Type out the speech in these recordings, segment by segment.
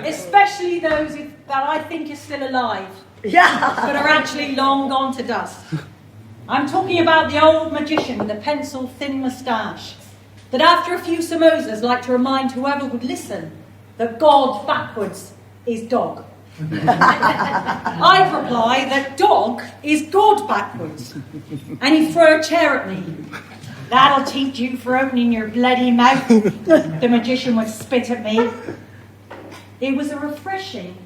Especially those that I think are still alive, but are actually long gone to dust. I'm talking about the old magician with the pencil-thin moustache, that after a few samosas liked to remind whoever would listen that God backwards is dog. I'd reply that dog is God backwards. And he'd throw a chair at me. That'll teach you for opening your bloody mouth, the magician would spit at me. It was a refreshing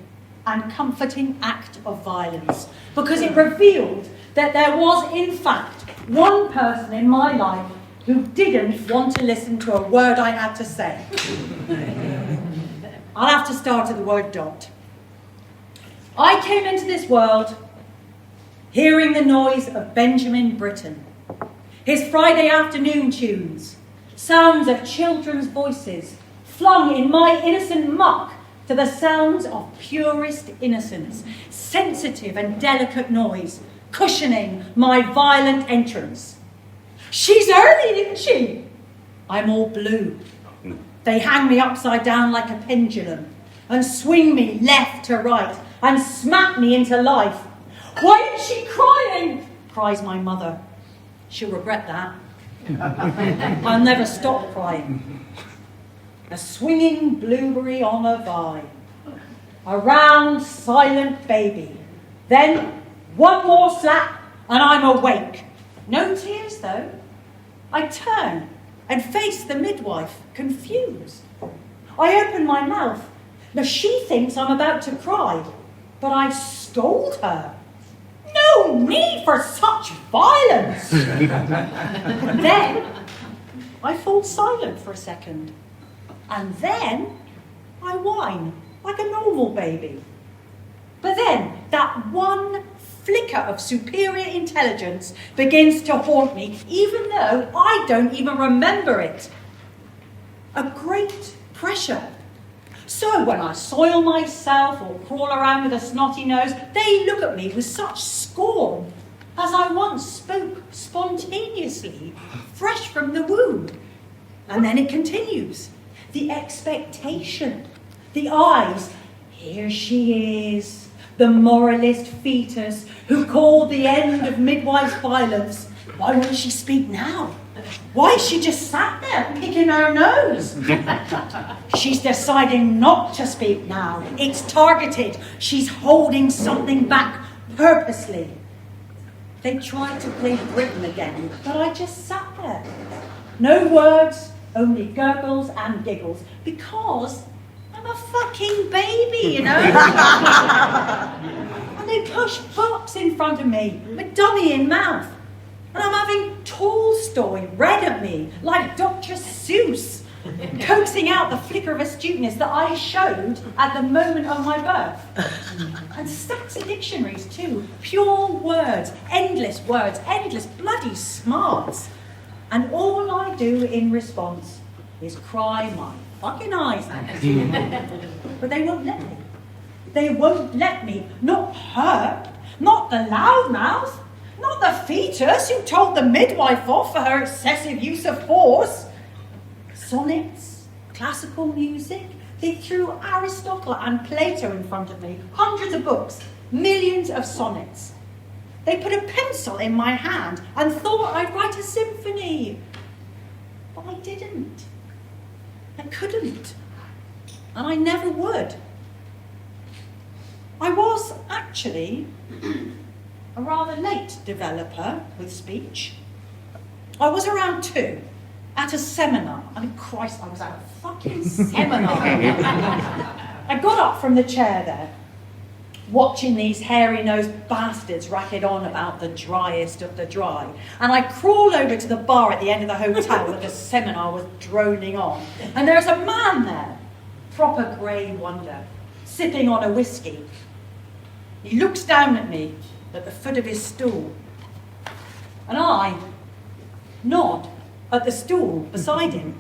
and comforting act of violence, because it revealed that there was, in fact, one person in my life who didn't want to listen to a word I had to say. I'll have to start at the word dot. I came into this world hearing the noise of Benjamin Britten, his Friday afternoon tunes, sounds of children's voices, flung in my innocent muck to the sounds of purest innocence, sensitive and delicate noise, cushioning my violent entrance. She's early, isn't she? I'm all blue. They hang me upside down like a pendulum and swing me left to right and smack me into life. Why is she crying? Cries my mother. She'll regret that. I'll never stop crying. A swinging blueberry on a vine. A round, silent baby. Then one more slap and I'm awake. No tears though. I turn and face the midwife, confused. I open my mouth. Now she thinks I'm about to cry, but I scold her. No need for such violence. Then I fall silent for a second. And then I whine like a normal baby. But then that one flicker of superior intelligence begins to haunt me, even though I don't even remember it. A great pressure. So when I soil myself or crawl around with a snotty nose, they look at me with such scorn, as I once spoke spontaneously, fresh from the womb. And then it continues. The expectation, the eyes. Here she is, the moralist fetus who called the end of midwife's violence. Why won't she speak now? Why is she just sat there picking her nose? She's deciding not to speak now. It's targeted. She's holding something back purposely. They tried to play Britain again, but I just sat there. No words, only gurgles and giggles, because I'm a fucking baby, you know? And they push books in front of me, with dummy in mouth. And I'm having Tolstoy read at me, like Dr. Seuss, coaxing out the flicker of astuteness that I showed at the moment of my birth. And stacks of dictionaries too, pure words, endless bloody smarts. And all I do in response is cry my fucking eyes out. But they won't let me. They won't let me. Not her. Not the loudmouth. Not the fetus who told the midwife off for her excessive use of force. Sonnets, classical music. They threw Aristotle and Plato in front of me. Hundreds of books. Millions of sonnets. They put a pencil in my hand and thought I'd write a symphony. But I didn't. I couldn't. And I never would. I was actually a rather late developer with speech. I was around 2 at a seminar. I mean, Christ, I was at a fucking seminar. I got up from the chair there, watching these hairy-nosed bastards racket on about the driest of the dry. And I crawled over to the bar at the end of the hotel where the seminar was droning on. And there's a man there, proper grey wonder, sipping on a whiskey. He looks down at me at the foot of his stool. And I nod at the stool beside him.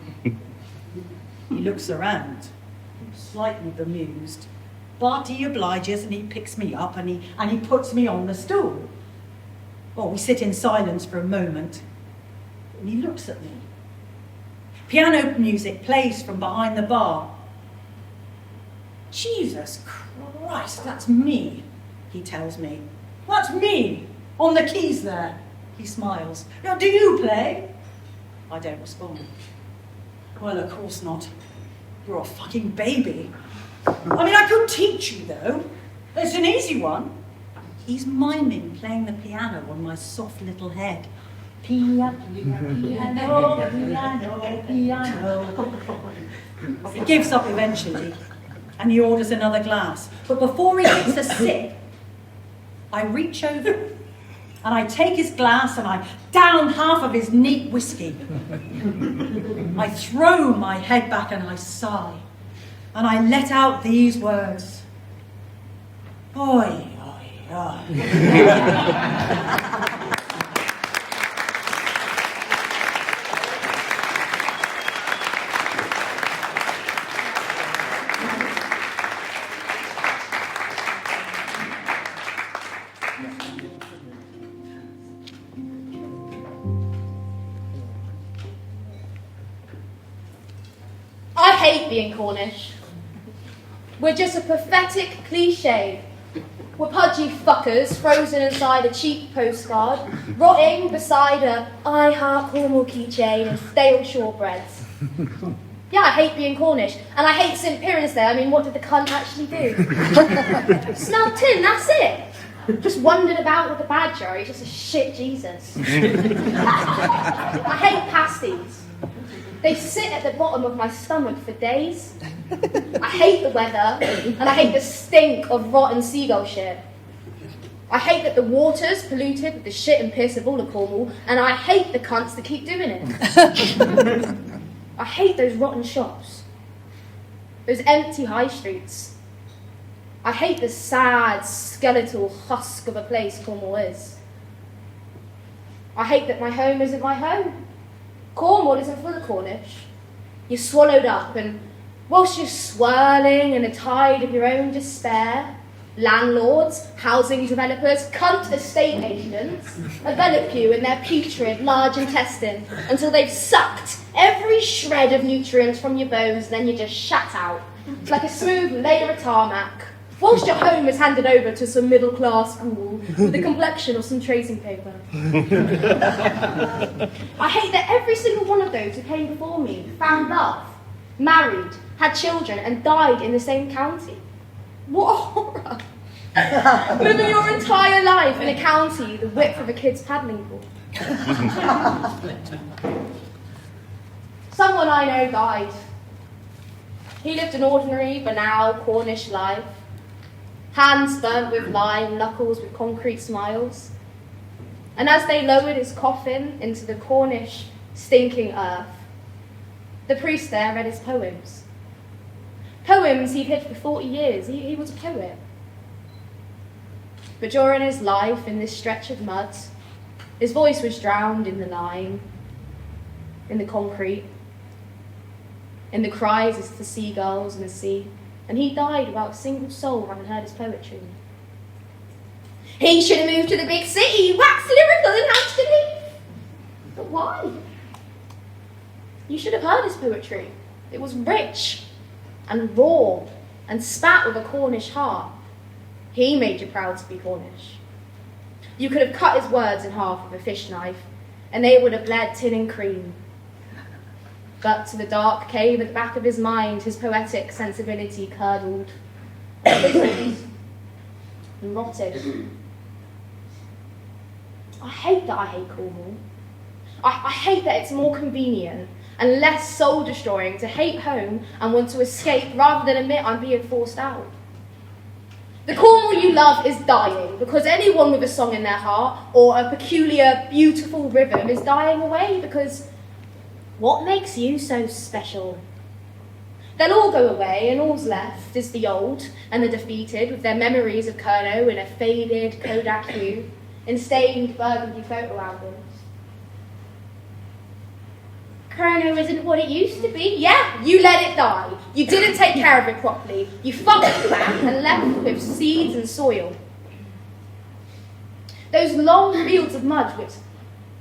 He looks around, slightly bemused. But he obliges and he picks me up and he puts me on the stool. Well, we sit in silence for a moment and he looks at me. Piano music plays from behind the bar. Jesus Christ, that's me, he tells me. That's me, on the keys there. He smiles. Now, do you play? I don't respond. Well, of course not. You're a fucking baby. I mean, I could teach you, though. It's an easy one. He's miming playing the piano on my soft little head. Piano, piano, piano, piano. He gives up eventually, and he orders another glass. But before he takes a sip, I reach over and I take his glass and I down half of his neat whiskey. I throw my head back and I sigh, and I let out these words. Oi, oi, oi. I hate being Cornish. We're just a pathetic cliche. We're pudgy fuckers frozen inside a cheap postcard, rotting beside a I Heart Cornwall keychain and stale shortbreads. Yeah, I hate being Cornish, and I hate St. Piran's Day. I mean, what did the cunt actually do? Smelled tin, that's it. Just wandered about with a badger. He's just a shit Jesus. I hate pasties. They sit at the bottom of my stomach for days. I hate the weather, and I hate the stink of rotten seagull shit. I hate that the water's polluted with the shit and piss of all of Cornwall, and I hate the cunts that keep doing it. I hate those rotten shops, those empty high streets. I hate the sad, skeletal husk of a place Cornwall is. I hate that my home isn't my home. Cornwall isn't full of Cornish. You're swallowed up, and whilst you're swirling in a tide of your own despair, landlords, housing developers, cunt estate agents envelop you in their putrid large intestine until they've sucked every shred of nutrients from your bones, and then you just shat out like a smooth layer of tarmac, whilst your home is handed over to some middle-class school with the complexion of some tracing paper. I hate that every single one of those who came before me found love, married, had children, and died in the same county. What a horror! Living your entire life in a county the width of a kid's paddling pool. Someone I know died. He lived an ordinary, banal Cornish life. Hands burnt with lime, knuckles with concrete smiles. And as they lowered his coffin into the Cornish stinking earth, the priest there read his poems. Poems he'd hid for 40 years. He was a poet. But during his life in this stretch of mud, his voice was drowned in the lime, in the concrete, in the cries of the seagulls and the sea. And he died without a single soul having heard his poetry. He should have moved to the big city, waxed lyrical and hatched a leaf. But why? You should have heard his poetry. It was rich and raw and spat with a Cornish heart. He made you proud to be Cornish. You could have cut his words in half with a fish knife, and they would have bled tin and cream. But to the dark cave at the back of his mind, his poetic sensibility curdled and rotted. I hate that I hate Cornwall. I hate that it's more convenient and less soul-destroying to hate home and want to escape rather than admit I'm being forced out. The Cornwall you love is dying because anyone with a song in their heart or a peculiar, beautiful rhythm is dying away because what makes you so special? They'll all go away, and all's left is the old and the defeated with their memories of Kerno in a faded Kodak hue in stained burgundy photo albums. Kerno isn't what it used to be. Yeah, you let it die. You didn't take care of it properly. You fucked the plant and left with seeds and soil. Those long fields of mud which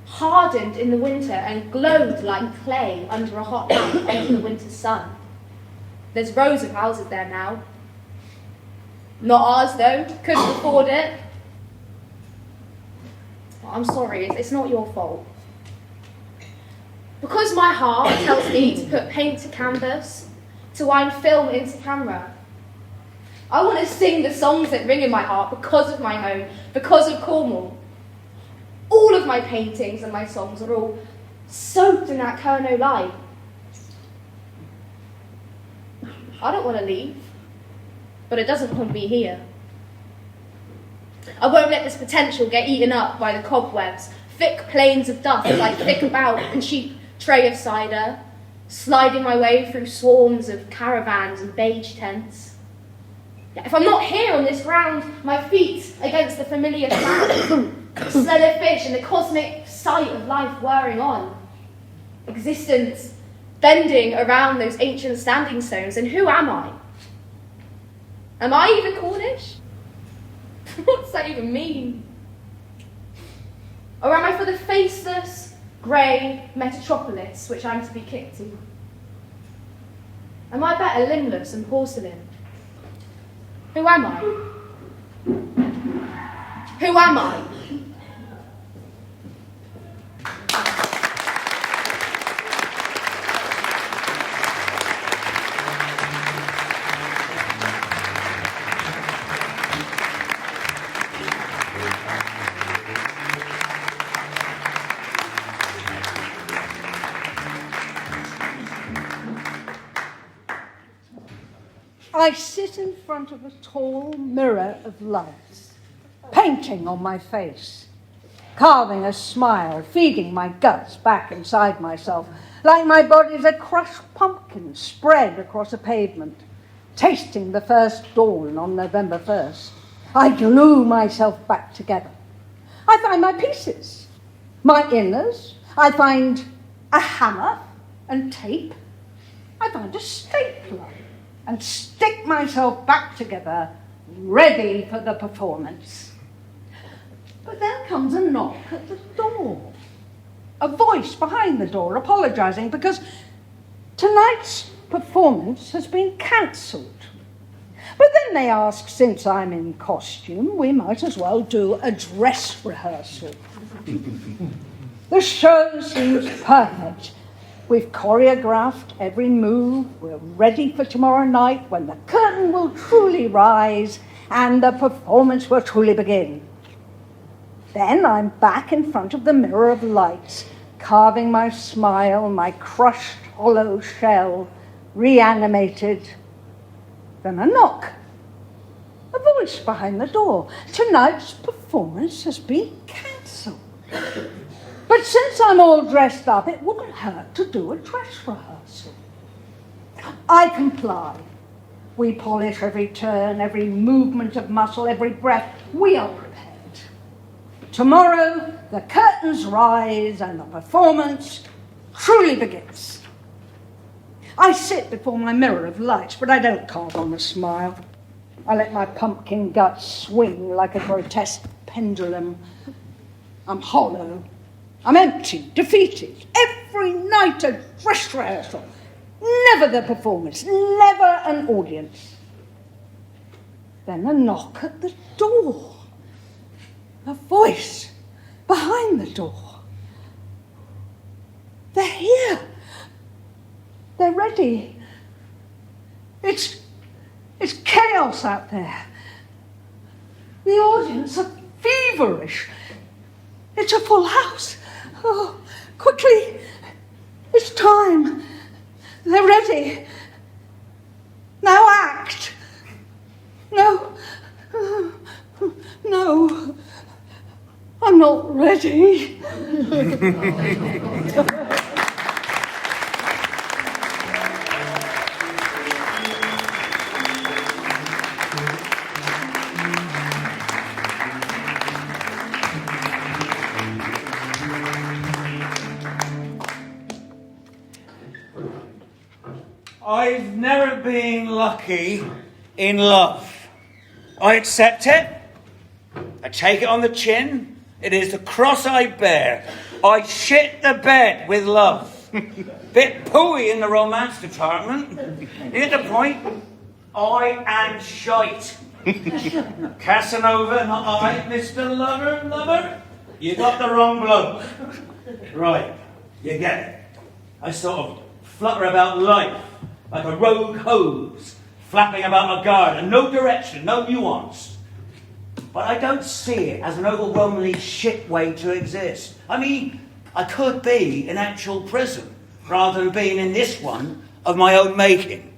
hardened in the winter and glowed like clay under a hot lamp under the winter sun. There's rows of houses there now, Not ours, though. Couldn't afford it. I'm sorry, it's not your fault. Because my heart tells me to put paint to canvas, to wind film into camera, I want to sing the songs that ring in my heart because of my home, because of Cornwall. All of my paintings and my songs are all soaked in that Kerno light. I don't want to leave, but it doesn't want to be here. I won't let this potential get eaten up by the cobwebs, thick plains of dust as I thick about and cheap tray of cider, sliding my way through swarms of caravans and beige tents. If I'm not here on this ground, my feet against the familiar sound, slender fish and the cosmic sight of life whirring on, existence bending around those ancient standing stones, and who am I? Am I even Cornish? What does that even mean? Or am I for the faceless, grey metatropolis which I'm to be kicked to? Am I better limbless and porcelain? Who am I? Who am I? I sit in front of a tall mirror of lights, painting on my face, carving a smile, feeding my guts back inside myself, like my body's a crushed pumpkin spread across a pavement, tasting the first dawn on November 1st. I glue myself back together. I find my pieces, my inners. I find a hammer and tape. I find a stapler and stick myself back together, ready for the performance. But then comes a knock at the door. A voice behind the door apologising because tonight's performance has been cancelled. But then they ask, since I'm in costume, we might as well do a dress rehearsal. The show seems perfect. We've choreographed every move. We're ready for tomorrow night when the curtain will truly rise and the performance will truly begin. Then I'm back in front of the mirror of lights, carving my smile, my crushed hollow shell, reanimated. Then a knock. A voice behind the door. Tonight's performance has been cancelled. But since I'm all dressed up, it wouldn't hurt to do a dress rehearsal. I comply. We polish every turn, every movement of muscle, every breath. We are prepared. Tomorrow, the curtains rise and the performance truly begins. I sit before my mirror of lights, but I don't carve on a smile. I let my pumpkin guts swing like a grotesque pendulum. I'm hollow. I'm empty, defeated. Every night a dress rehearsal. Never the performance, never an audience. Then a knock at the door. A voice behind the door. They're here. They're ready. It's chaos out there. The audience are feverish. It's a full house. Oh, quickly. It's time. They're ready. Now act. No. No. I'm not ready. I've never been lucky in love. I accept it. I take it on the chin. It is the cross I bear. I shit the bed with love. Bit pooey in the romance department. You get the point? I am shite. Casanova, not I, Mr. Lover. You got the wrong bloke. Right, you get it. I sort of flutter about life like a rogue hose, flapping about a garden, no direction, no nuance. But I don't see it as an overwhelmingly shit way to exist. I mean, I could be in actual prison rather than being in this one of my own making.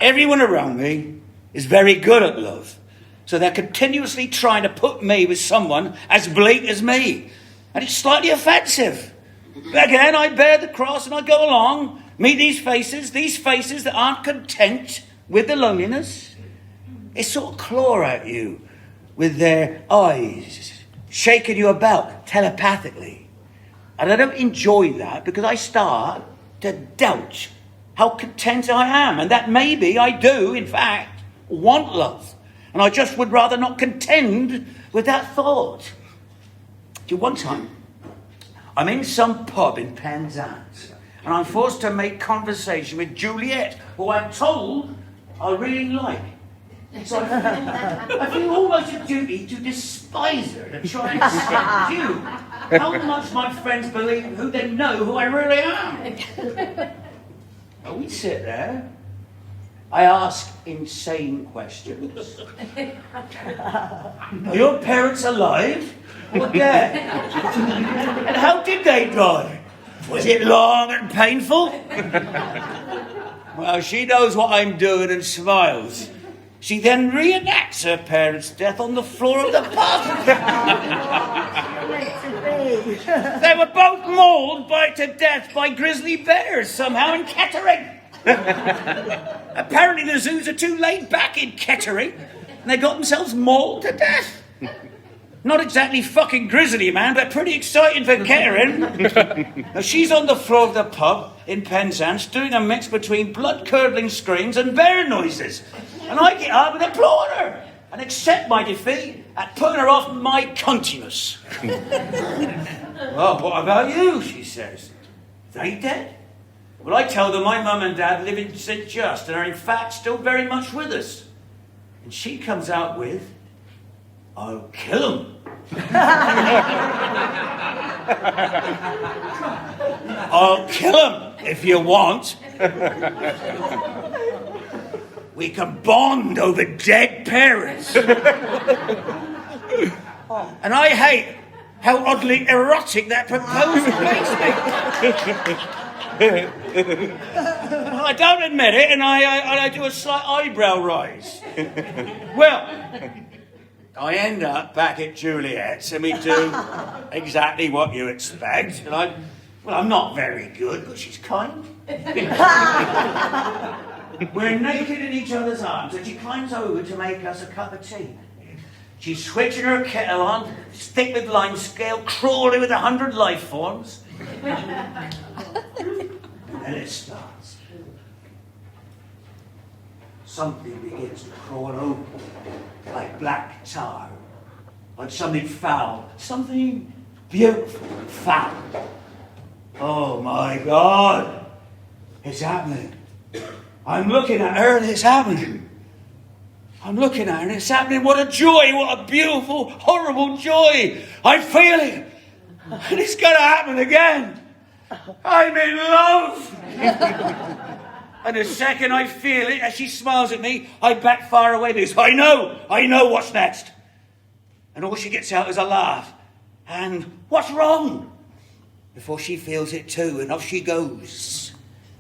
Everyone around me is very good at love, so they're continuously trying to put me with someone as bleak as me. And it's slightly offensive. But again, I bear the cross and I go along, meet these faces that aren't content with the loneliness. They sort of claw at you with their eyes, shaking you about telepathically. And I don't enjoy that because I start to doubt how content I am. And that maybe I do, in fact, want love. And I just would rather not contend with that thought. One time, I'm in some pub in Penzance, and I'm forced to make conversation with Juliet, who I'm told I really like. So I feel almost a duty to despise her, to try and subdue how much my friends believe who they know who I really am. And we sit there. I ask insane questions. Are your parents alive or dead? And how did they die? Was it long and painful? Well, she knows what I'm doing and smiles. She then reenacts her parents' death on the floor of the pub. They were both mauled to death by grizzly bears somehow in Kettering. Apparently the zoos are too laid back in Kettering, and they got themselves mauled to death. Not exactly fucking grizzly, man, but pretty exciting for Kettering. Now, she's on the floor of the pub in Penzance doing a mix between blood-curdling screams and bear noises. And I get up and applaud her and accept my defeat at putting her off my cuntiness. Well, what about you, she says. They dead? Well, I tell them my mum and dad live in St. Just and are in fact still very much with us. And she comes out with, I'll kill them. I'll kill them if you want. We can bond over dead parents. And I hate how oddly erotic that proposal makes me. I don't admit it, and I do a slight eyebrow rise. Well, I end up back at Juliet's, and we do exactly what you expect. And I'm not very good, but she's kind. We're naked in each other's arms, and she climbs over to make us a cup of tea. She's switching her kettle on, thick with lime scale, crawling with 100 life forms. And it starts. Something begins to crawl over, like black tar, like something foul, something beautiful and foul. Oh my God, it's happening. I'm looking at her and it's happening. I'm looking at her and it's happening. What a joy, what a beautiful, horrible joy. I feel it. And it's going to happen again. I'm in love. And the second I feel it, as she smiles at me, I back far away because I know what's next. And all she gets out is a laugh. And what's wrong? Before she feels it too, and off she goes.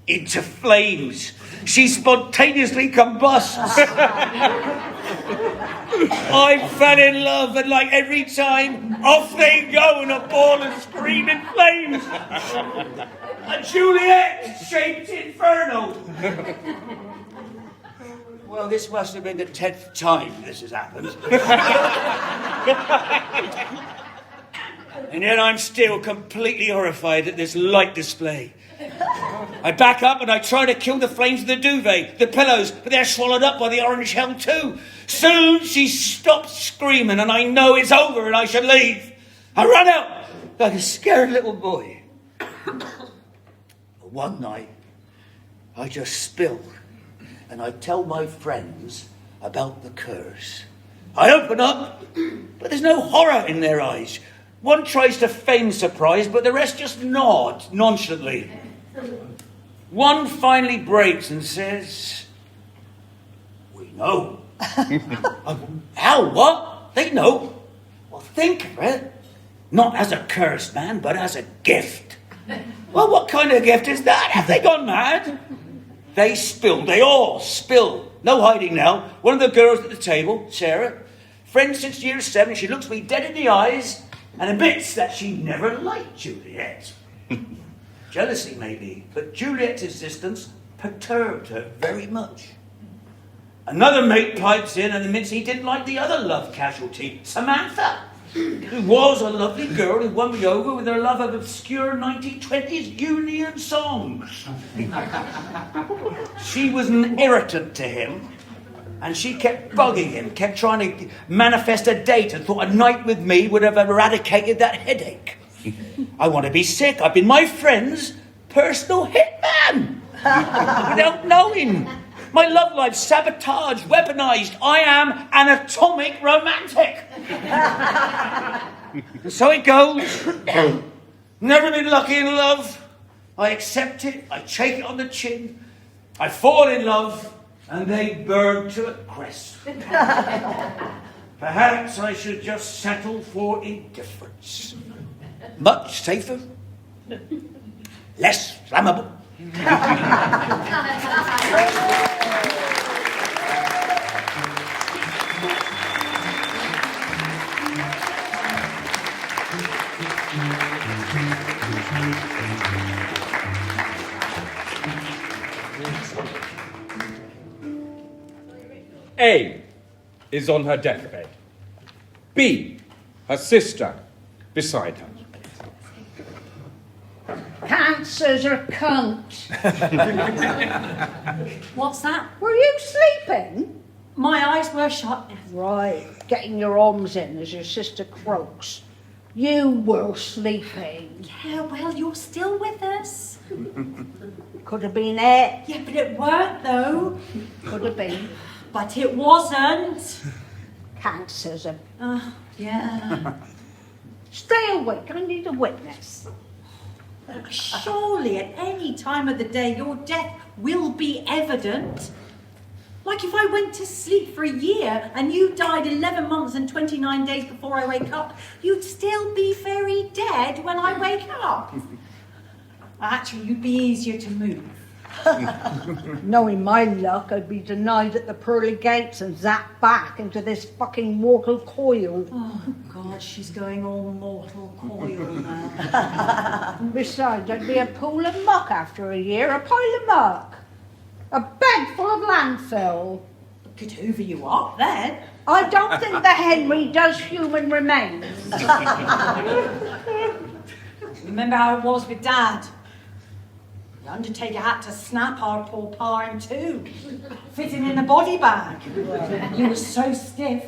Into flames. She spontaneously combusts. I fell in love, and like every time, off they go in a ball of screaming flames. A Juliet-shaped inferno. Well, this must have been the 10th time this has happened. And yet I'm still completely horrified at this light display. I back up and I try to kill the flames of the duvet, the pillows, but they're swallowed up by the orange hell too. Soon she stops screaming and I know it's over and I should leave. I run out like a scared little boy. One night, I just spilled and I tell my friends about the curse. I open up, but there's no horror in their eyes. One tries to feign surprise, but the rest just nod nonchalantly. One finally breaks and says, "We know." How? What? They know. Well, think of it. Not as a curse, man, but as a gift. Well, what kind of gift is that? Have they gone mad? They spill. They all spill. No hiding now. One of the girls at the table, Sarah, friend since year 7, she looks me dead in the eyes and admits that she never liked Juliet. Jealousy, maybe, but Juliet's existence perturbed her very much. Another mate pipes in and admits he didn't like the other love casualty, Samantha, who was a lovely girl who won me over with her love of obscure 1920s Union songs. She was an irritant to him, and she kept bugging him, kept trying to manifest a date, and thought a night with me would have eradicated that headache. I want to be sick. I've been my friend's personal hitman without knowing. My love life sabotaged, weaponized. I am an atomic romantic. And so it goes. Never been lucky in love. I accept it. I shake it on the chin. I fall in love, and they burn to a crisp. Perhaps I should just settle for indifference. Much safer, less flammable. A is on her deathbed. B, her sister, beside her. Cancer's a cunt. What's that? Were you sleeping? My eyes were shut. Right, getting your arms in as your sister croaks. You were sleeping. Yeah, well, you're still with us. Could have been it. Yeah, but it weren't, though. Could have been. But it wasn't. Cancer's a... Yeah. Stay awake, I need a witness. Surely at any time of the day your death will be evident. Like if I went to sleep for a year and you died 11 months and 29 days before I wake up, you'd still be very dead when I wake up. Actually, you'd be easier to move. Knowing my luck, I'd be denied at the pearly gates and zapped back into this fucking mortal coil. Oh, God, she's going all mortal coil now. And besides, I'd be a pool of muck after a year, a pile of muck. A bed full of landfill. Could hoover you up then. I don't think the Henry does human remains. Remember how it was with Dad? The undertaker had to snap our poor pa in two, fitting in a body bag. He was so stiff.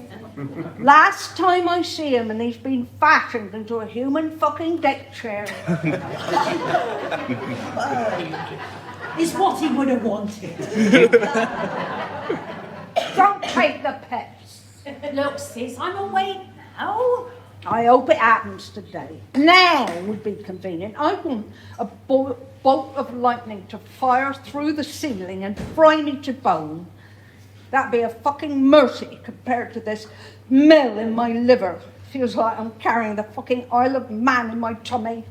Last time I see him and he's been fashioned into a human fucking deck chair. Is what he would have wanted. Don't take the piss. Look, sis, I'm awake now. I hope it happens today. Now would be convenient. I want a bolt of lightning to fire through the ceiling and fry me to bone. That'd be a fucking mercy compared to this mill in my liver. Feels like I'm carrying the fucking Isle of Man in my tummy.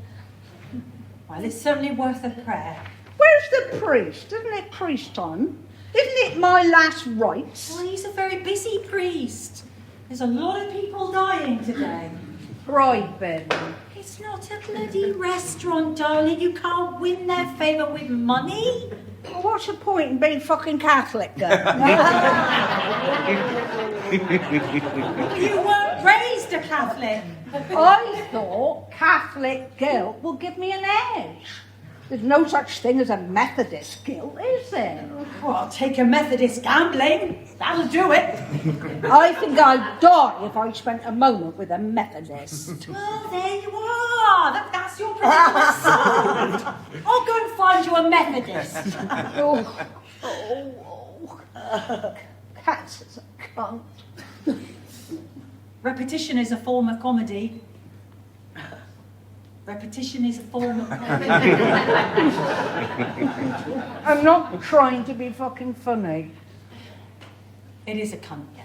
Well, it's certainly worth a prayer. Where's the priest? Isn't it priest time? Isn't it my last rites? Well, he's a very busy priest. There's a lot of people dying today. Bribing. It's not a bloody restaurant, darling. You can't win their favour with money. Well, what's the point in being fucking Catholic then? You weren't raised a Catholic. I thought Catholic guilt will give me an edge. There's no such thing as a Methodist guilt, is there? Well, I'll take a Methodist gambling. That'll do it. I think I'd die if I spent a moment with a Methodist. Well, there you are. That's your predicament solved. I'll go and find you a Methodist. Cancer's a cunt. Repetition is a form of comedy. Repetition is a form of comedy. I'm not trying to be fucking funny. It is a cunt, yeah.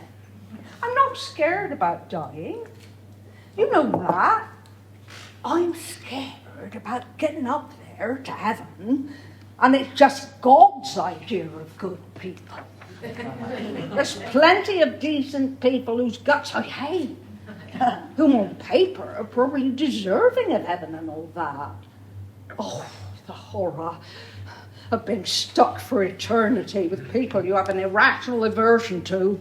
I'm not scared about dying. You know that. I'm scared about getting up there to heaven, and it's just God's idea of good people. There's plenty of decent people whose guts I hate, who on paper are probably deserving of heaven and all that. Oh, the horror of being stuck for eternity with people you have an irrational aversion to.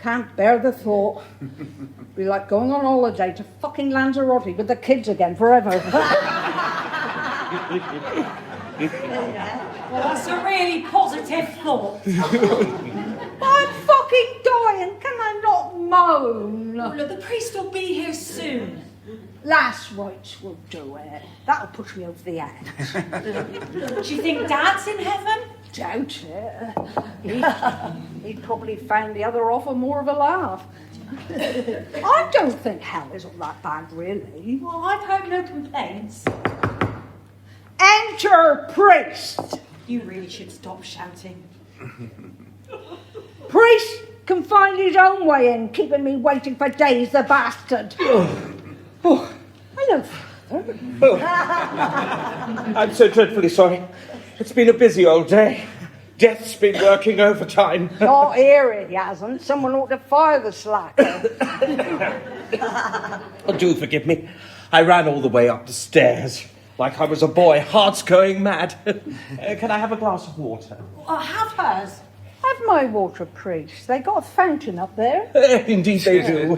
Can't bear the thought. Be like going on holiday to fucking Lanzarote with the kids again forever. Well, that's a really positive thought. I'm fucking dying. Can I not moan? Oh, look, the priest will be here soon. Last rites will do it. That'll push me over the edge. Do you think Dad's in heaven? Doubt it. He'd probably find the other offer more of a laugh. I don't think hell is all that bad, really. Well, I've heard no complaints. Enter priest. You really should stop shouting. Priest can find his own way in, keeping me waiting for days, the bastard. Oh, hello, Father. Oh. I'm so dreadfully sorry. It's been a busy old day. Death's been working overtime. Not here, he hasn't. Someone ought to fire the slacker. Oh, do forgive me. I ran all the way up the stairs like I was a boy, hearts going mad. Can I have a glass of water? Have hers. Have my water, priest. They got a fountain up there. Indeed they do.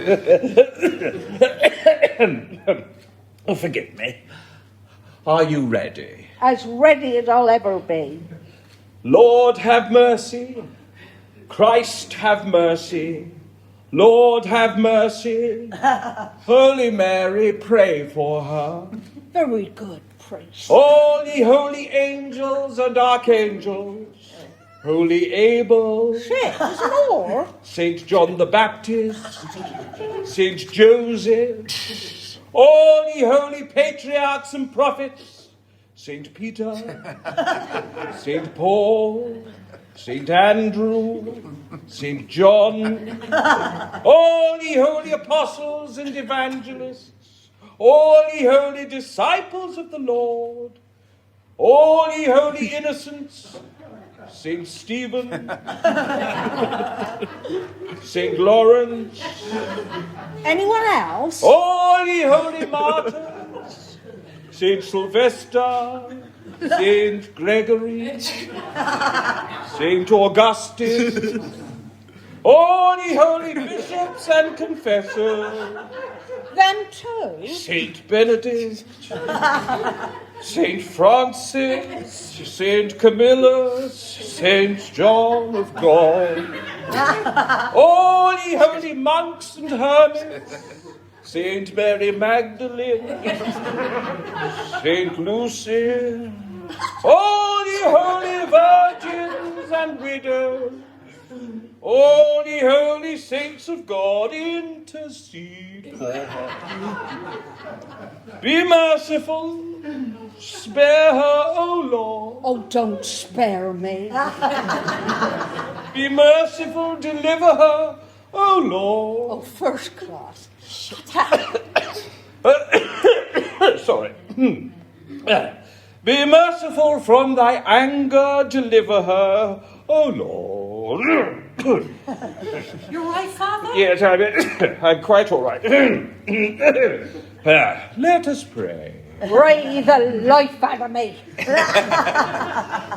Oh, forgive me. Are you ready? As ready as I'll ever be. Lord, have mercy. Christ, have mercy. Lord, have mercy. Holy Mary, pray for her. Very good, priest. All ye holy angels and archangels, holy Abel, Shit, there's more. Saint John the Baptist, Saint Joseph, all ye holy patriarchs and prophets, Saint Peter, Saint Paul, Saint Andrew, Saint John, all ye holy apostles and evangelists, all ye holy disciples of the Lord, all ye holy innocents, Saint Stephen, Saint Lawrence, Anyone else? all ye holy martyrs, Saint Sylvester, Saint Gregory, Saint Augustine, all ye holy bishops and confessors, Them too? Saint Benedict, Saint Francis, Saint Camillus, Saint John of God, all ye holy monks and hermits, Saint Mary Magdalene, Saint Lucy, all ye holy virgins and widows, all ye holy saints of God, intercede for her. Be merciful, spare her, O Lord. Oh, don't spare me. Be merciful, deliver her, O Lord. Oh, first class. Sorry. Be merciful from thy anger, deliver her, O Lord. You're right, Father? Yes, I'm quite all right. Let us pray. Breathe the life out of me.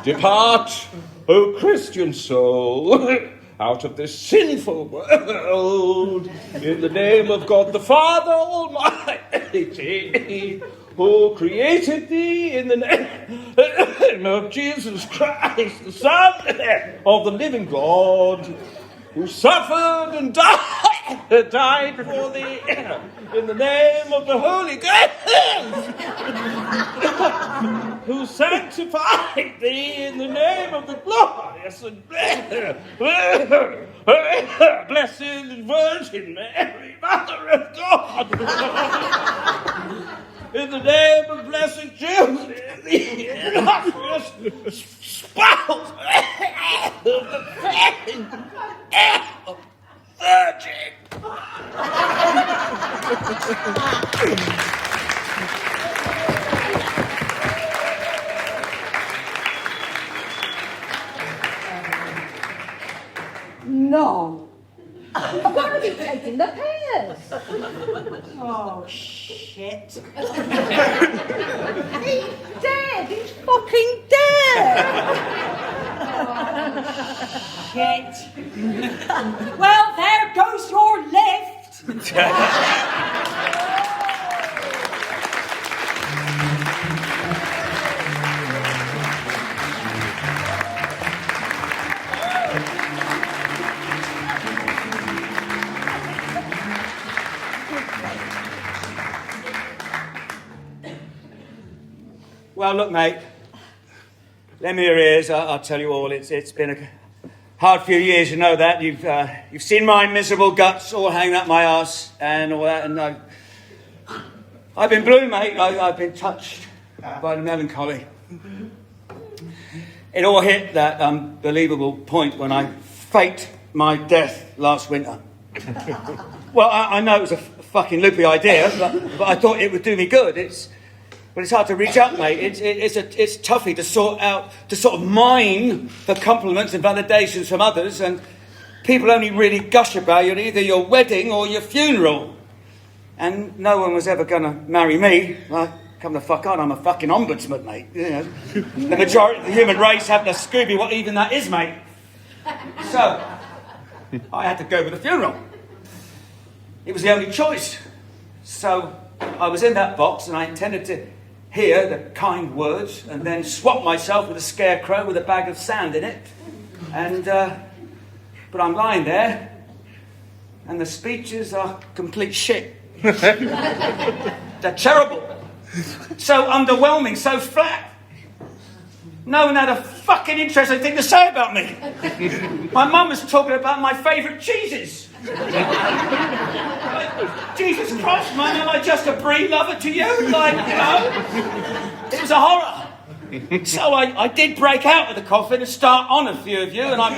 Depart, O Christian soul, out of this sinful world, in the name of God the Father Almighty, who created thee, in the name of Jesus Christ, the Son of the living God, who suffered and died died for thee in the name of the Holy Ghost, who sanctified thee in the name of the glorious and blessed Virgin Mary, Mother of God, in the name of blessed Joseph, the illustrious spouse of the Virgin. No. Why are you taking the piss? Oh, shit. He's dead. He's fucking dead. Shit. Well, there goes your lift. Well, look, mate. Lend me your ears. I'll tell you all. It's been a hard few years, you know that. You've seen my miserable guts all hanging up my arse and all that, and I've been blue, mate. I've been touched by the melancholy. It all hit that unbelievable point when I faked my death last winter. Well, I know it was a fucking loopy idea, but I thought it would do me good. But it's hard to reach out, mate. It's toughy to sort of mine for compliments and validations from others, and people only really gush about you at either your wedding or your funeral. And no one was ever going to marry me. Like, come the fuck on, I'm a fucking ombudsman, mate. You know, the majority of the human race haven't a Scooby what even that is, mate. So, I had to go with the funeral. It was the only choice. So, I was in that box and I intended to hear the kind words and then swap myself with a scarecrow with a bag of sand in it. But I'm lying there and the speeches are complete shit. They're terrible. So underwhelming, so flat. No one had a fucking interesting thing to say about me. My mum was talking about my favourite cheeses. Jesus Christ, man, am I just a brie lover to you? Like, you know? It was a horror. So I did break out of the coffin and start on a few of you, and I'm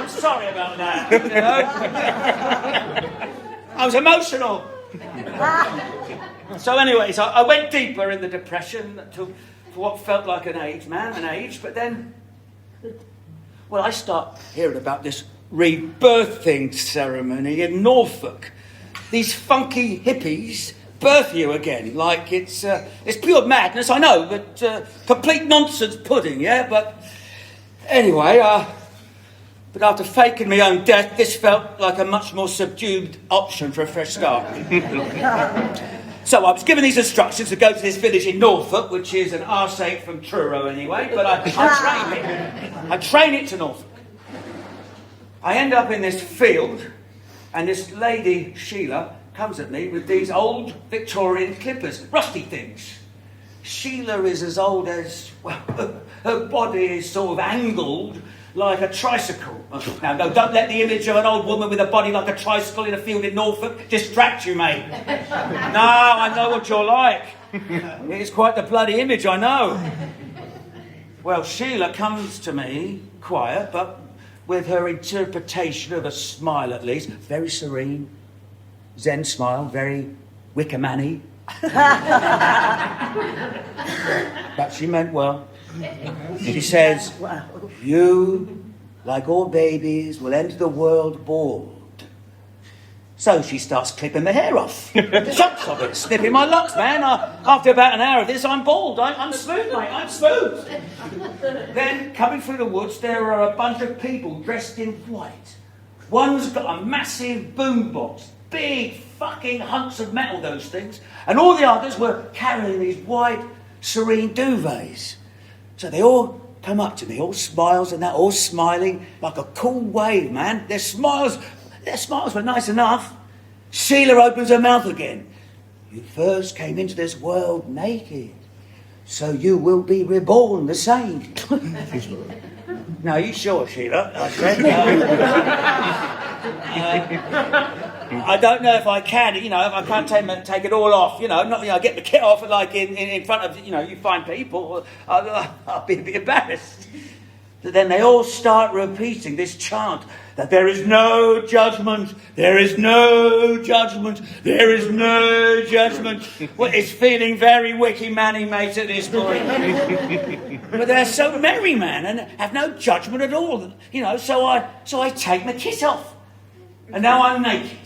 sorry about that, you know? I was emotional. So anyways, I went deeper in the depression for what felt like an age, but then, well, I start hearing about this rebirthing ceremony in Norfolk. These funky hippies birth you again, like it's pure madness, I know, but complete nonsense pudding, yeah? But anyway, but after faking my own death, this felt like a much more subdued option for a fresh start. So I was given these instructions to go to this village in Norfolk, which is an arse ache from Truro anyway, but I train it to Norfolk. I end up in this field, and this lady, Sheila, comes at me with these old Victorian clippers, rusty things. Sheila is as old as, well, her body is sort of angled like a tricycle. Now, no, don't let the image of an old woman with a body like a tricycle in a field in Norfolk distract you, mate. No, I know what you're like. It's quite the bloody image, I know. Well, Sheila comes to me, quiet, but with her interpretation of a smile at least, very serene, Zen smile, very Wickerman-y. But she meant well. She says, you, like all babies, will enter the world bald. So she starts clipping the hair off. Chunks of it, snipping my locks, man. After about an hour of this, I'm bald. I'm smooth, mate, I'm smooth. Then, coming through the woods, there are a bunch of people dressed in white. One's got a massive boombox, big fucking hunks of metal, those things. And all the others were carrying these white, serene duvets. So they all come up to me, all smiles and that, all smiling like a cool wave, man. Their smiles Their smiles were nice enough. Sheila opens her mouth again. You first came into this world naked, so you will be reborn the same. No, you sure, Sheila? I said. I don't know if I can, if I can't take it all off, get the kit off like in front of, you fine people, I'll be a bit embarrassed. But then they all start repeating this chant that there is no judgment, there is no judgment, there is no judgment. Well, it's feeling very wicky manny, mate, at this point. But they're so merry, man, and have no judgment at all, so I take my kit off. And now I'm naked.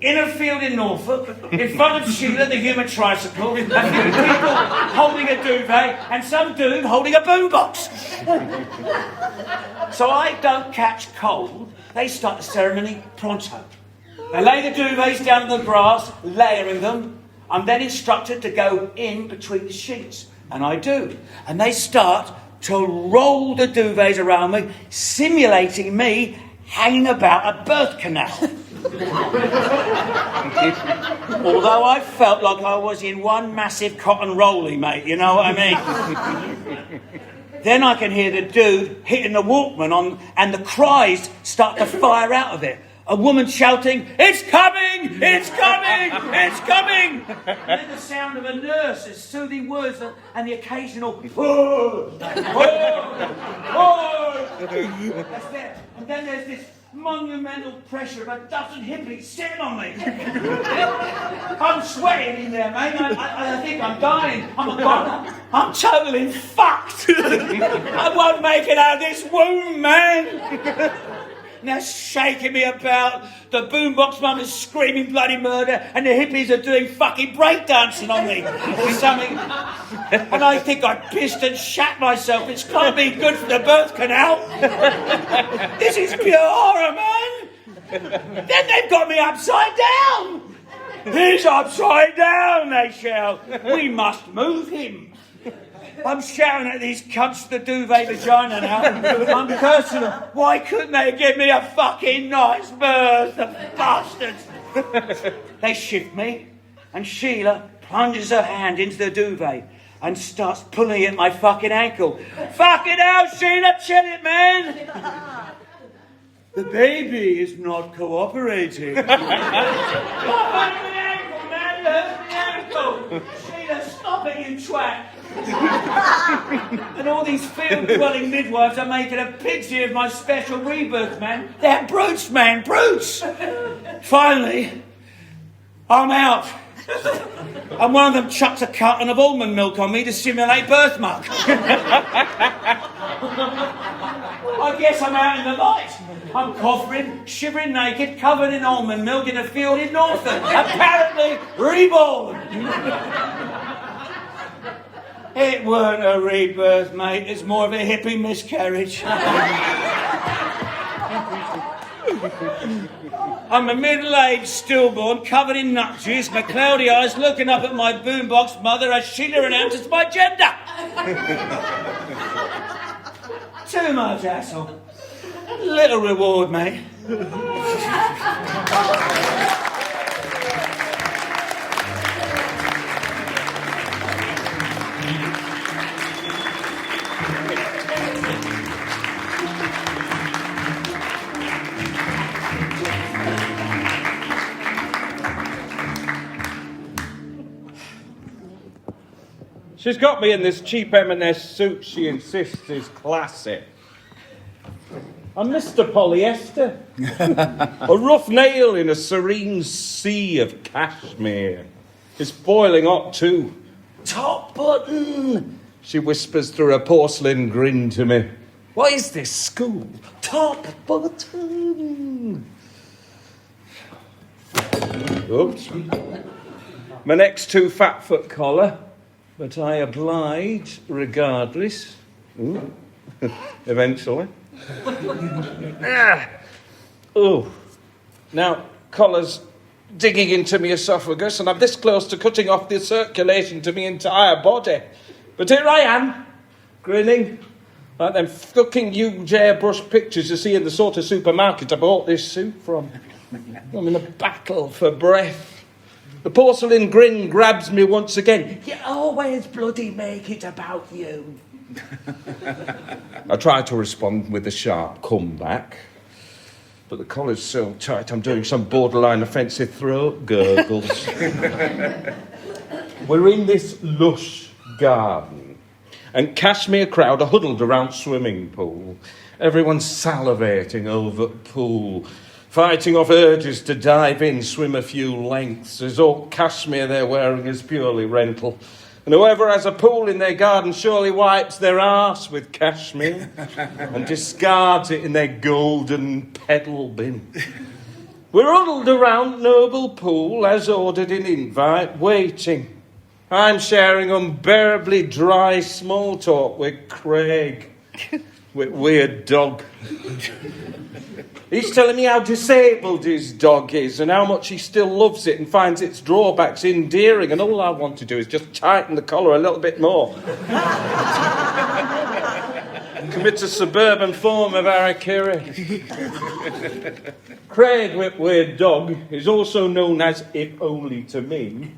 In a field in Norfolk, in front of Sheila, the human tricycle, a few people holding a duvet, and some dude holding a boombox. So I don't catch cold. They start the ceremony pronto. They lay the duvets down on the grass, layering them. I'm then instructed to go in between the sheets, and I do. And they start to roll the duvets around me, simulating me hanging about a birth canal. Although I felt like I was in one massive cotton rollie, mate, you know what I mean? Then I can hear the dude hitting the Walkman on, and the cries start to fire out of it. A woman shouting, "It's coming! It's coming! It's coming!" And then the sound of a nurse's soothing words and the occasional, "Oh! Oh! Oh!" That's there. And then there's this monumental pressure of a dozen hippies sitting on me. I'm sweating in there, mate. I think I'm dying. I'm totally fucked. I won't make it out of this womb, man. Now shaking me about, the boombox mum is screaming bloody murder, and the hippies are doing fucking breakdancing on me or something. And I think I pissed and shat myself. It can't be good for the birth canal. This is pure horror, man. Then they've got me upside down. He's upside down, they shout. We must move him. I'm shouting at these cunts to the duvet vagina now. I'm cursing them. Why couldn't they give me a fucking nice birth, the bastards? They shift me, and Sheila plunges her hand into the duvet and starts pulling at my fucking ankle. Fucking hell, Sheila, chill it, man. The baby is not cooperating. Stop hurting the ankle, man. You hurt the ankle. Sheila, stop it, you twat. And all these field-dwelling midwives are making a pixie of my special rebirth, man. They're brutes, man, brutes. Finally, I'm out. And one of them chucks a carton of almond milk on me to simulate birthmark. I guess I'm out in the light. I'm coughing, shivering naked, covered in almond milk in a field in Norfolk. Apparently reborn. It weren't a rebirth, mate. It's more of a hippie miscarriage. I'm a middle-aged stillborn covered in nut juice, my cloudy eyes looking up at my boombox mother as Sheila announces my gender. Too much hassle. Little reward, mate. She's got me in this cheap M&S suit she insists is classy. I'm Mr. Polyester. A rough nail in a serene sea of cashmere. It's boiling hot too. Top button, she whispers through a porcelain grin to me. What is this school? Top button. Oops. My next too fat foot collar. But I oblige regardless. Ooh. Eventually. Oh. Now, collar's digging into my esophagus, and I'm this close to cutting off the circulation to my entire body. But here I am, grinning, like them fucking huge airbrush pictures you see in the sort of supermarket I bought this suit from. I'm in a battle for breath. The porcelain grin grabs me once again. You always bloody make it about you. I try to respond with a sharp comeback, but the collar's so tight I'm doing some borderline offensive throat gurgles. We're in this lush garden, and Cashmere crowd are huddled around swimming pool. Everyone's salivating over pool, fighting off urges to dive in, swim a few lengths, as all cashmere they're wearing is purely rental. And whoever has a pool in their garden surely wipes their arse with cashmere and discards it in their golden pedal bin. We're huddled around noble pool, as ordered in invite, waiting. I'm sharing unbearably dry small talk with Craig, with weird dog. He's telling me how disabled his dog is and how much he still loves it and finds its drawbacks endearing, and all I want to do is just tighten the collar a little bit more. Commit a suburban form of harakiri. Craig, with weird dog, is also known as, if only to me,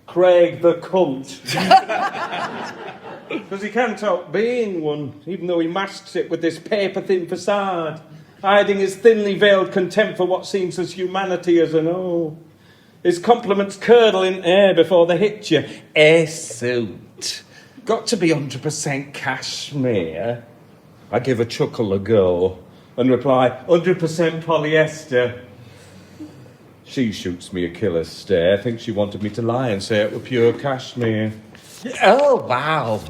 Craig the Cunt. Because he can't help being one, even though he masks it with this paper-thin facade, hiding his thinly veiled contempt for what seems as humanity as an O. His compliments curdle in air before they hit you. A suit. Got to be 100% cashmere. I give a chuckle a go and reply, 100% polyester. She shoots me a killer stare, thinks she wanted me to lie and say it were pure cashmere. Oh, wow.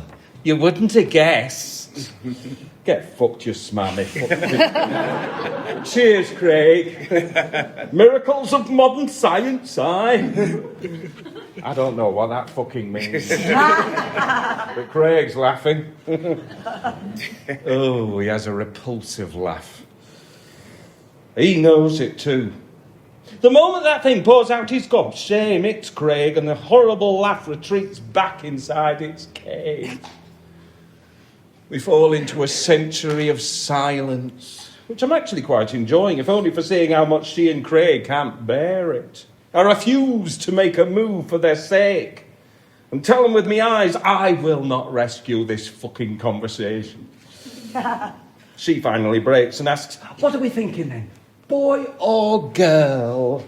You wouldn't have guessed. Get fucked, you smarmy. Cheers, Craig. Miracles of modern science, I don't know what that fucking means. But Craig's laughing. Oh, he has a repulsive laugh. He knows it too. The moment that thing pours out his gob, shame hits Craig and the horrible laugh retreats back inside its cage. We fall into a century of silence, which I'm actually quite enjoying, if only for seeing how much she and Craig can't bear it. I refuse to make a move for their sake and tell them with me eyes, I will not rescue this fucking conversation. She finally breaks and asks, what are we thinking then? Boy or girl?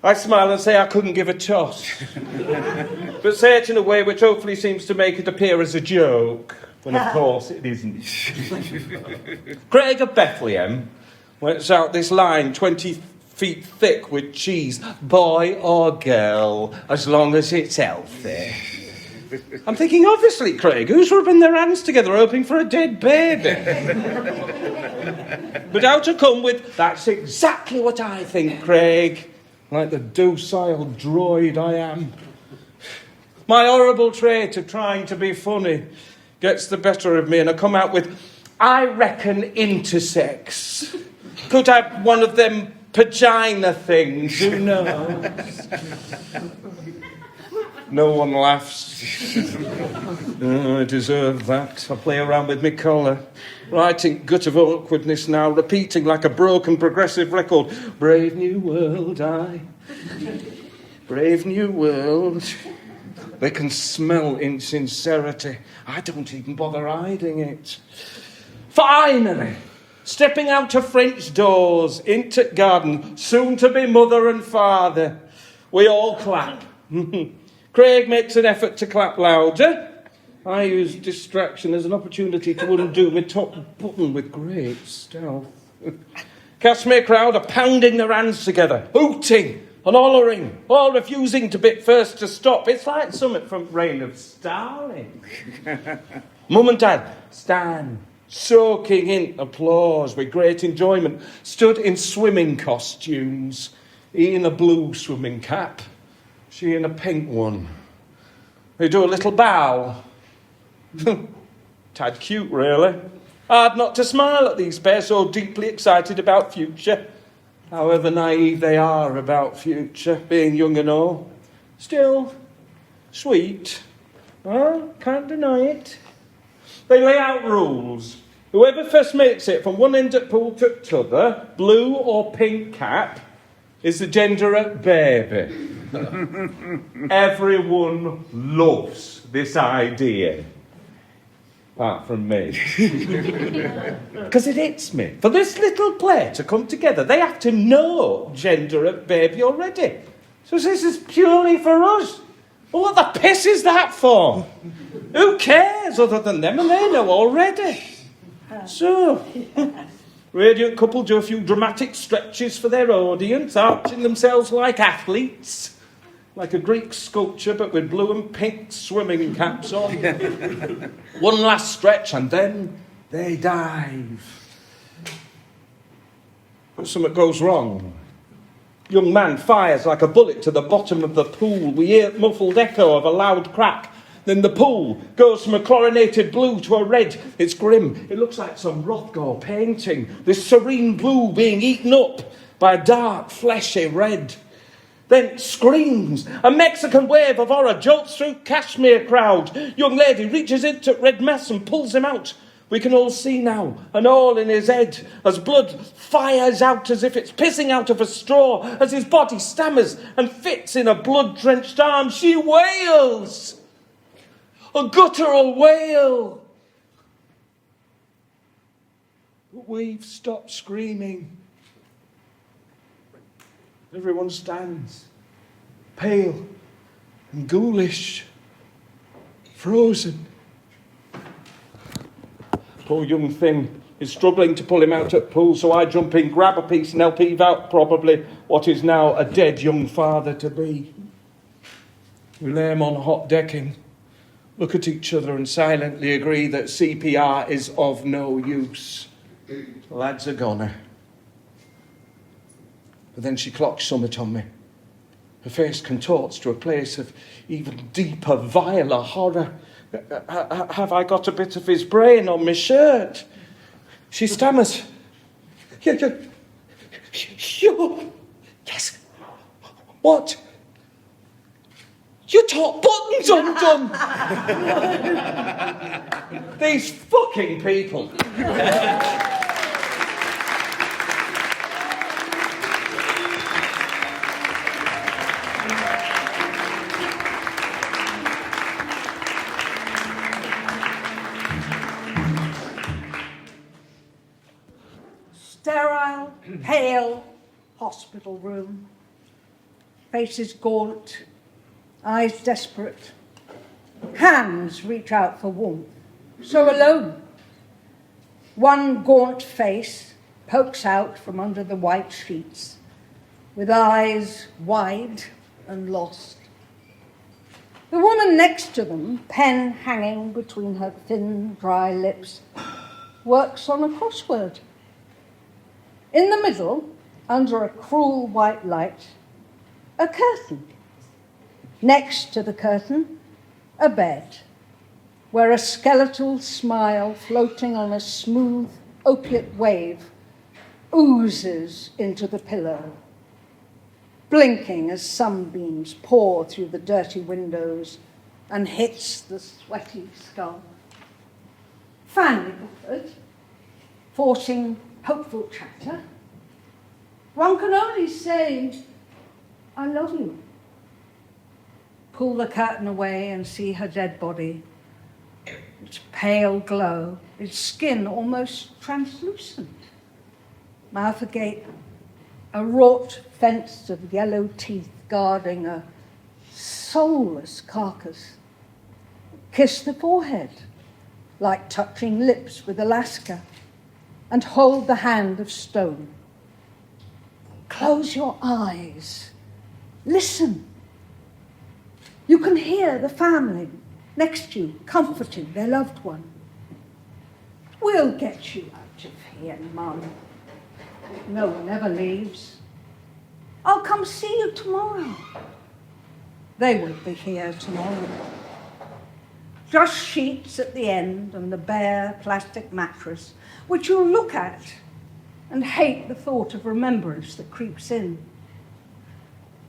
I smile and say I couldn't give a toss. But say it in a way which hopefully seems to make it appear as a joke, when of course it isn't. Craig of Bethlehem lets out this line 20 feet thick with cheese. Boy or girl, as long as it's healthy. I'm thinking, obviously, Craig, who's rubbing their hands together hoping for a dead baby? But out to come with, that's exactly what I think, Craig. Like the docile droid I am. My horrible trait of trying to be funny gets the better of me, and I come out with, I reckon intersex. Could have one of them pagina things, who knows? No one laughs. Oh, I deserve that. I play around with my collar. Writing gut of awkwardness now, repeating like a broken progressive record. Brave new world, brave new world. They can smell insincerity. I don't even bother hiding it. Finally, stepping out of French doors, into garden, soon to be mother and father. We all clap. Craig makes an effort to clap louder. I use distraction as an opportunity to undo my top button with great stealth. Cashmere crowd are pounding their hands together, hooting and hollering, all refusing to bit first to stop. It's like something from Reign of Starling. Mum and Dad stand, soaking in applause with great enjoyment, stood in swimming costumes, he in a blue swimming cap, she in a pink one. They do a little bow. Tad cute, really. Hard not to smile at these pair so deeply excited about future. However naive they are about future, being young and all. Still, sweet. Well, can't deny it. They lay out rules. Whoever first makes it from one end of pool to t'other, blue or pink cap, is the gender baby. Everyone loves this idea. Apart from me. Because it hits me. For this little play to come together, they have to know gender baby already. So this is purely for us. Well, what the piss is that for? Who cares other than them, and they know already. So, radiant couple do a few dramatic stretches for their audience, arching themselves like athletes. Like a Greek sculpture, but with blue and pink swimming caps on. One last stretch, and then they dive. But something goes wrong. Young man fires like a bullet to the bottom of the pool. We hear the muffled echo of a loud crack. Then the pool goes from a chlorinated blue to a red. It's grim. It looks like some Rothko painting. This serene blue being eaten up by a dark, fleshy red. Then screams. A Mexican wave of horror jolts through Kashmir crowd. Young lady reaches into red mess and pulls him out. We can all see now, and all in his head, as blood fires out as if it's pissing out of a straw, as his body stammers and fits in a blood-drenched arm. She wails. A guttural wail. But we've stopped screaming. Everyone stands, pale and ghoulish, frozen. Poor young thing is struggling to pull him out at pool, so I jump in, grab a piece and help heave out probably what is now a dead young father-to-be. We lay him on hot decking, look at each other and silently agree that CPR is of no use. The lad's a goner. But then she clocks summit on me. Her face contorts to a place of even deeper, viler horror. Have I got a bit of his brain on my shirt? She stammers. You. Yes. What? Your top button's undone. These fucking people. Sterile, pale hospital room. Faces gaunt, eyes desperate. Hands reach out for warmth. So alone. One gaunt face pokes out from under the white sheets, with eyes wide and lost. The woman next to them, pen hanging between her thin, dry lips, works on a crossword. In the middle, under a cruel white light, a curtain. Next to the curtain, a bed, where a skeletal smile floating on a smooth opiate wave oozes into the pillow, blinking as sunbeams pour through the dirty windows and hits the sweaty skull. Finally offered, forcing hopeful chatter. One can only say, I love you. Pull the curtain away and see her dead body, its pale glow, its skin almost translucent. Mouth agape, a wrought fence of yellow teeth guarding a soulless carcass. Kiss the forehead, like touching lips with Alaska, and hold the hand of stone. Close your eyes. Listen. You can hear the family next to you, comforting their loved one. We'll get you out of here, Mum. No one ever leaves. I'll come see you tomorrow. They won't be here tomorrow. Just sheets at the end and the bare plastic mattress, which you'll look at and hate the thought of remembrance that creeps in.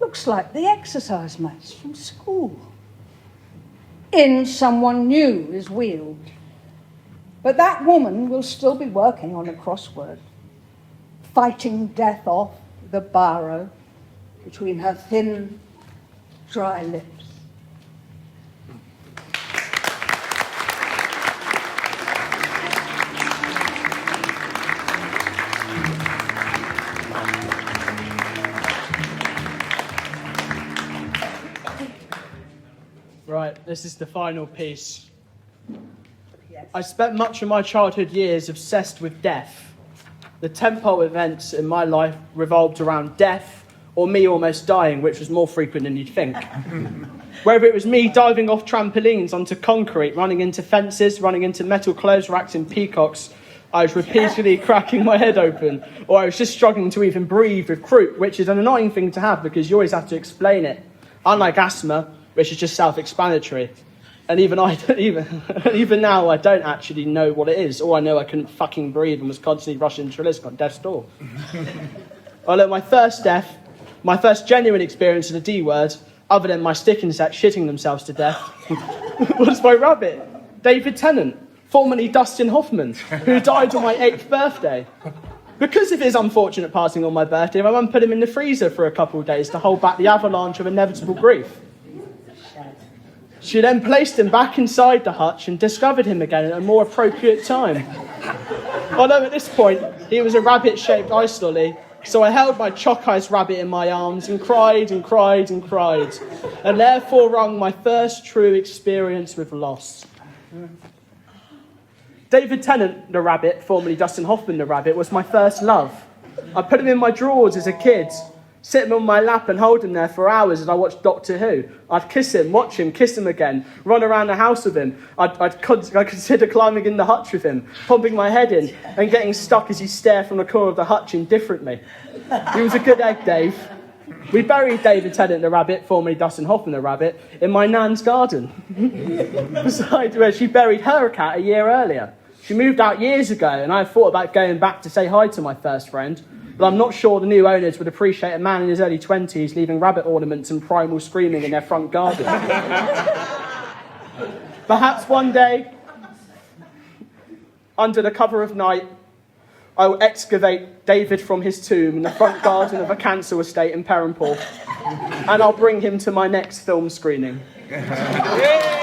Looks like the exercise mats from school. In someone new is wheeled. But that woman will still be working on a crossword, fighting death off the barrow between her thin, dry lips. Right, this is the final piece. I spent much of my childhood years obsessed with death. The tentpole events in my life revolved around death or me almost dying, which was more frequent than you'd think. Whether it was me diving off trampolines onto concrete, running into fences, running into metal clothes racks and peacocks, I was repeatedly cracking my head open, or I was just struggling to even breathe with croup, which is an annoying thing to have because you always have to explain it. Unlike asthma, which is just self-explanatory. And even now, I don't actually know what it is. All I know, I couldn't fucking breathe and was constantly rushing to risk on death's door. Although my first genuine experience of the D word, other than my stick insects shitting themselves to death, was my rabbit, David Tennant, formerly Dustin Hoffman, who died on my 8th birthday. Because of his unfortunate passing on my birthday, my mum put him in the freezer for a couple of days to hold back the avalanche of inevitable grief. She then placed him back inside the hutch and discovered him again at a more appropriate time. Although at this point, he was a rabbit-shaped ice lolly, so I held my chalk-iced rabbit in my arms and cried and cried and cried, and therefore wrung my first true experience with loss. David Tennant, the rabbit, formerly Dustin Hoffman, the rabbit, was my first love. I put him in my drawers as a kid, sit him on my lap and hold him there for hours as I watched Doctor Who. I'd kiss him, watch him, kiss him again, run around the house with him. I'd consider climbing in the hutch with him, popping my head in and getting stuck as he stared from the corner of the hutch indifferently. He was a good egg, Dave. We buried David Tennant the rabbit, formerly Dustin Hoffman the rabbit, in my nan's garden, beside where she buried her cat a year earlier. She moved out years ago and I thought about going back to say hi to my first friend, but I'm not sure the new owners would appreciate a man in his early 20s leaving rabbit ornaments and primal screaming in their front garden. Perhaps one day, under the cover of night, I will excavate David from his tomb in the front garden of a council estate in Perranporth, and I'll bring him to my next film screening. Yeah.